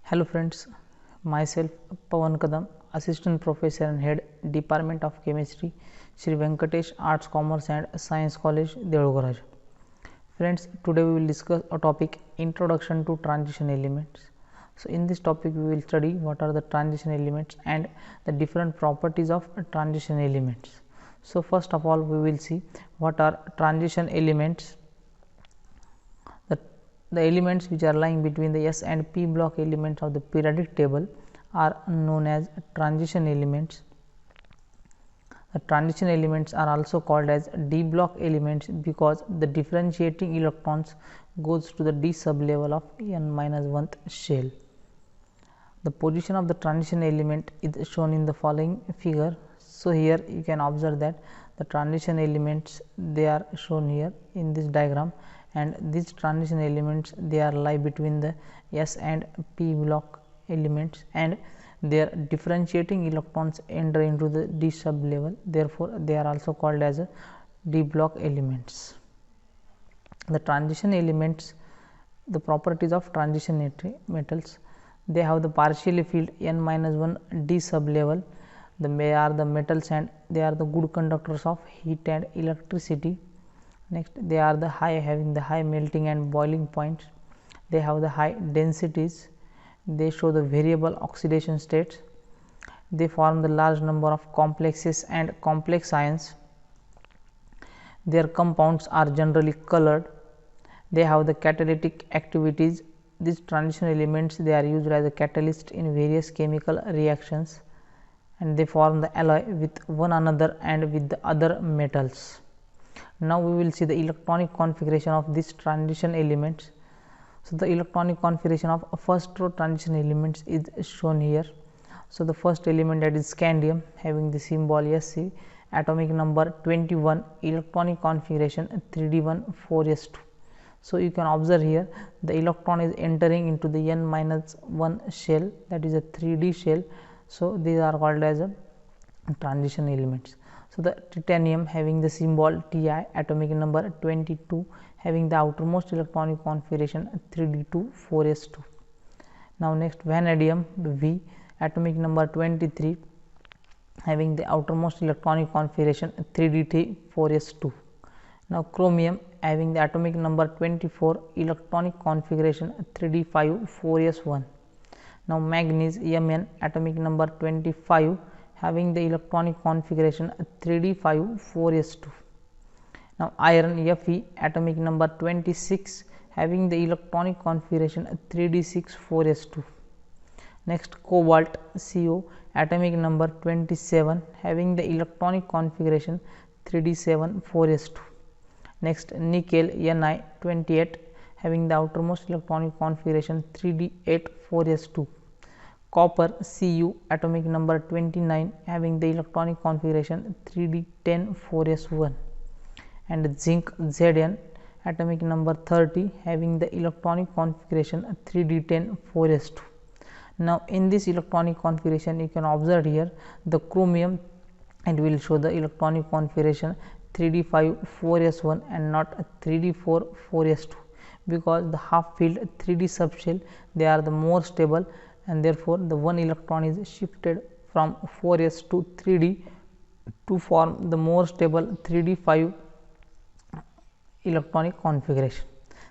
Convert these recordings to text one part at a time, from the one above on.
Hello friends, myself Pawan Kadam, Assistant Professor and Head Department of Chemistry, Sri Venkatesh Arts, Commerce and Science College, Deogaraj. Friends, today we will discuss a topic Introduction to Transition Elements. So in this topic we will study what are the transition elements and the different properties of transition elements. So first of all we will see what are transition elements. The elements which are lying between the S and P block elements of the periodic table are known as transition elements. The transition elements are also called as D block elements because the differentiating electrons goes to the D sublevel of n-1th shell. The position of the transition element is shown in the following figure. So here you can observe that the transition elements they are shown here in this diagram, and these transition elements they are lie between the S and P block elements, and their differentiating electrons enter into the D sublevel. Therefore, they are also called as D block elements. The transition elements, the properties of transition metals, they have the partially filled n-1 D sublevel. They are the metals and they are the good conductors of heat and electricity. Next, they are the having the high melting and boiling points. They have the high densities. They show the variable oxidation states. They form the large number of complexes and complex ions. Their compounds are generally colored. They have the catalytic activities. These transition elements they are used as a catalyst in various chemical reactions, and they form the alloy with one another and with the other metals. Now we will see the electronic configuration of these transition elements. So the electronic configuration of first row transition elements is shown here. So the first element, that is scandium, having the symbol Sc, atomic number 21, electronic configuration 3d1 4s2. So you can observe here the electron is entering into the n-1 shell, that is a 3d shell. So these are called as a transition elements. So the titanium, having the symbol Ti, atomic number 22, having the outermost electronic configuration 3d2 4s2. Now next, vanadium V, atomic number 23, having the outermost electronic configuration 3d3 4s2. Now chromium, having the atomic number 24, electronic configuration 3d5 4s1. Now manganese Mn, atomic number 25, having the electronic configuration 3d5 4s2. Now iron Fe, atomic number 26, having the electronic configuration 3d6 4s2. Next, cobalt Co, atomic number 27, having the electronic configuration 3d7 4s2. Next, nickel Ni 28, having the outermost electronic configuration 3d8 4s2. Copper Cu, atomic number 29, having the electronic configuration 3d10 4s1. And zinc Zn, atomic number 30, having the electronic configuration 3d10 4s2. Now in this electronic configuration you can observe here the chromium, it will show the electronic configuration 3d5 4s1 and not 3d4 4s2, because the half filled 3d subshell they are the more stable, and therefore the one electron is shifted from 4s to 3d to form the more stable 3d5 electronic configuration.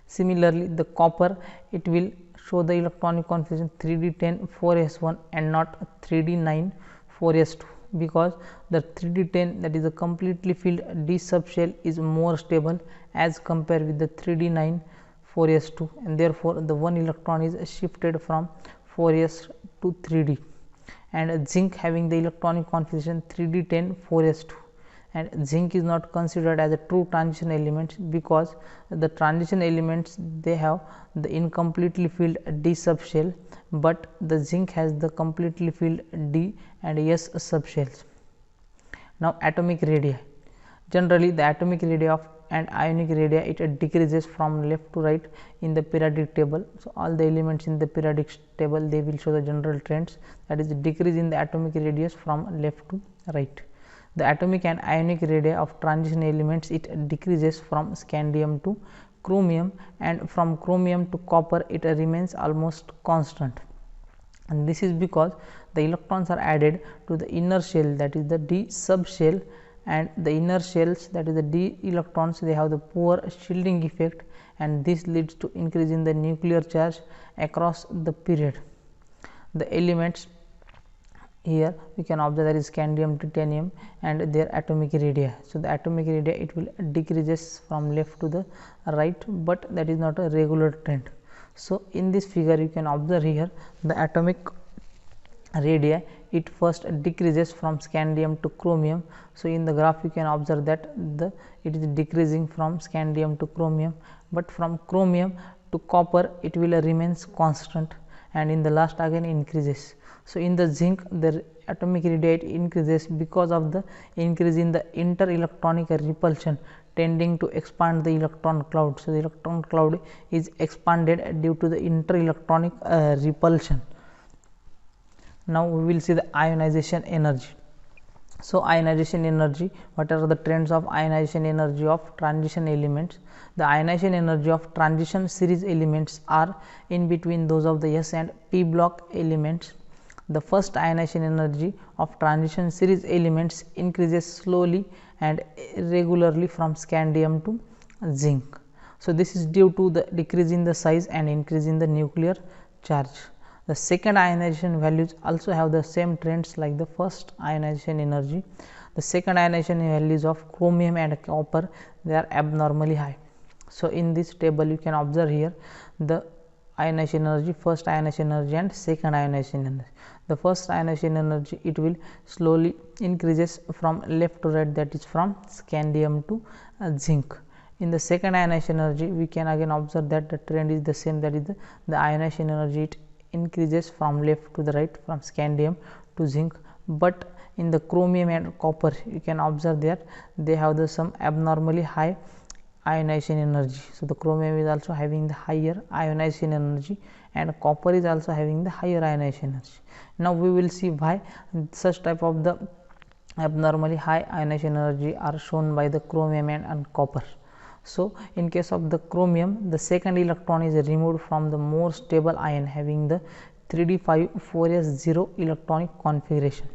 Similarly, the copper, it will show the electronic configuration 3d10 4s1 and not 3d9 4s2, because the 3d10, that is a completely filled d subshell, is more stable as compared with the 3d9 4s2, and therefore the one electron is shifted from 4s to 3d. And zinc, having the electronic configuration 3d10 4s2, and zinc is not considered as a true transition element because the transition elements they have the incompletely filled d subshell, but the zinc has the completely filled d and s subshells. Now atomic radii, generally the atomic radii of and ionic radii it decreases from left to right in the periodic table. So all the elements in the periodic table they will show the general trends, that is decrease in the atomic radius from left to right. The atomic and ionic radii of transition elements it decreases from scandium to chromium, and from chromium to copper it remains almost constant. and this is because the electrons are added to the inner shell, that is the d subshell, and the inner shells, that is the d electrons, they have the poor shielding effect, and this leads to increase in the nuclear charge across the period. The elements here we can observe that is scandium, titanium, and their atomic radii. So, the atomic radii it will decreases from left to the right, but that is not a regular trend. So, in this figure you can observe here the atomic radii, it first decreases from scandium to chromium. So, in the graph you can observe that it is decreasing from scandium to chromium, but from chromium to copper it will remains constant, and in the last again increases. So, in the zinc the atomic radii increases because of the increase in the inter-electronic repulsion tending to expand the electron cloud. So, the electron cloud is expanded due to the inter-electronic repulsion. Now, we will see the ionization energy. So, ionization energy, what are the trends of ionization energy of transition elements? The ionization energy of transition series elements are in between those of the S and P block elements. The first ionization energy of transition series elements increases slowly and regularly from scandium to zinc. So, this is due to the decrease in the size and increase in the nuclear charge. The second ionization values also have the same trends like the first ionization energy. The second ionization values of chromium and copper, they are abnormally high. So, in this table you can observe here the ionization energy, first ionization energy and second ionization energy. The first ionization energy it will slowly increases from left to right, that is from scandium to zinc. In the second ionization energy we can again observe that the trend is the same, that is the ionization energy it increases from left to the right from scandium to zinc, but in the chromium and copper you can observe that they have the some abnormally high ionization energy. So, the chromium is also having the higher ionization energy and copper is also having the higher ionization energy. Now, we will see why such type of the abnormally high ionization energy are shown by the chromium and copper. So, in case of the chromium, the second electron is removed from the more stable ion having the 3d5 4s0 electronic configuration.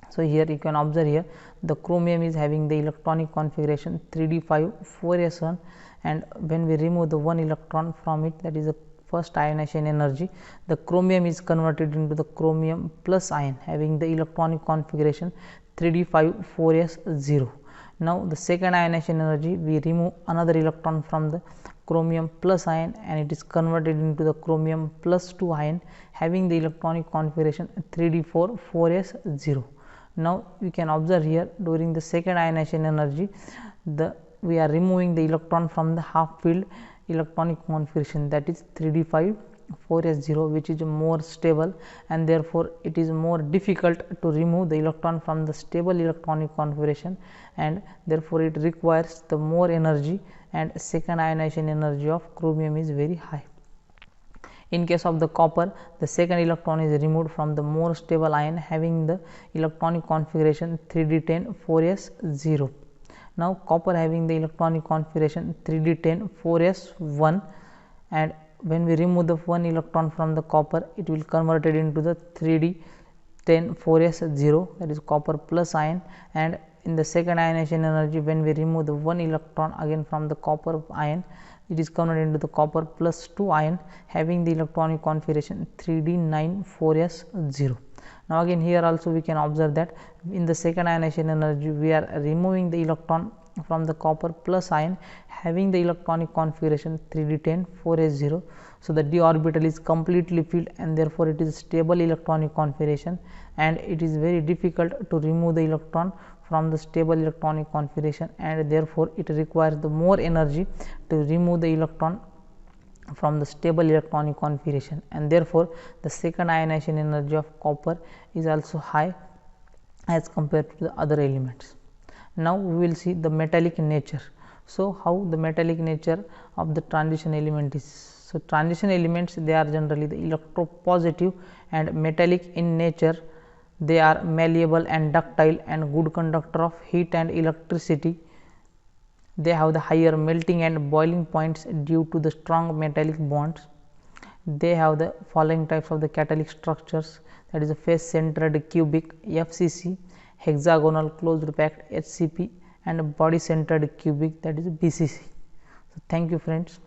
So, here you can observe here the chromium is having the electronic configuration 3d5 4s1, and when we remove the one electron from it, that is the first ionization energy, the chromium is converted into the chromium plus ion having the electronic configuration 3d5 4s0. Now, the second ionization energy, we remove another electron from the chromium plus ion and it is converted into the chromium plus 2 ion having the electronic configuration 3d4 4s0. Now, you can observe here during the second ionization energy, we are removing the electron from the half filled electronic configuration, that is 3d5 4s0, which is more stable, and therefore, it is more difficult to remove the electron from the stable electronic configuration, and therefore, it requires the more energy, and second ionization energy of chromium is very high. In case of the copper, the second electron is removed from the more stable ion having the electronic configuration 3d10 4s0. Now, copper having the electronic configuration 3d10 4s1, and when we remove the one electron from the copper, it will convert it into the 3d10 4s0, that is copper plus ion, and in the second ionization energy, when we remove the one electron again from the copper ion, it is converted into the copper plus 2 ion having the electronic configuration 3d9 4s0. Now, again here also we can observe that in the second ionization energy, we are removing the electron from the copper plus ion having the electronic configuration 3d10 4s0. So, the d orbital is completely filled, and therefore, it is stable electronic configuration, and it is very difficult to remove the electron from the stable electronic configuration, and therefore, it requires the more energy to remove the electron from the stable electronic configuration, and therefore, the second ionization energy of copper is also high as compared to the other elements. Now, we will see the metallic nature. So, how the metallic nature of the transition element is. So, transition elements, they are generally the electropositive and metallic in nature. They are malleable and ductile and good conductor of heat and electricity. They have the higher melting and boiling points due to the strong metallic bonds. They have the following types of the catalytic structures, that is a face centered cubic FCC, hexagonal closed packed HCP, and body centered cubic, that is BCC. So thank you friends.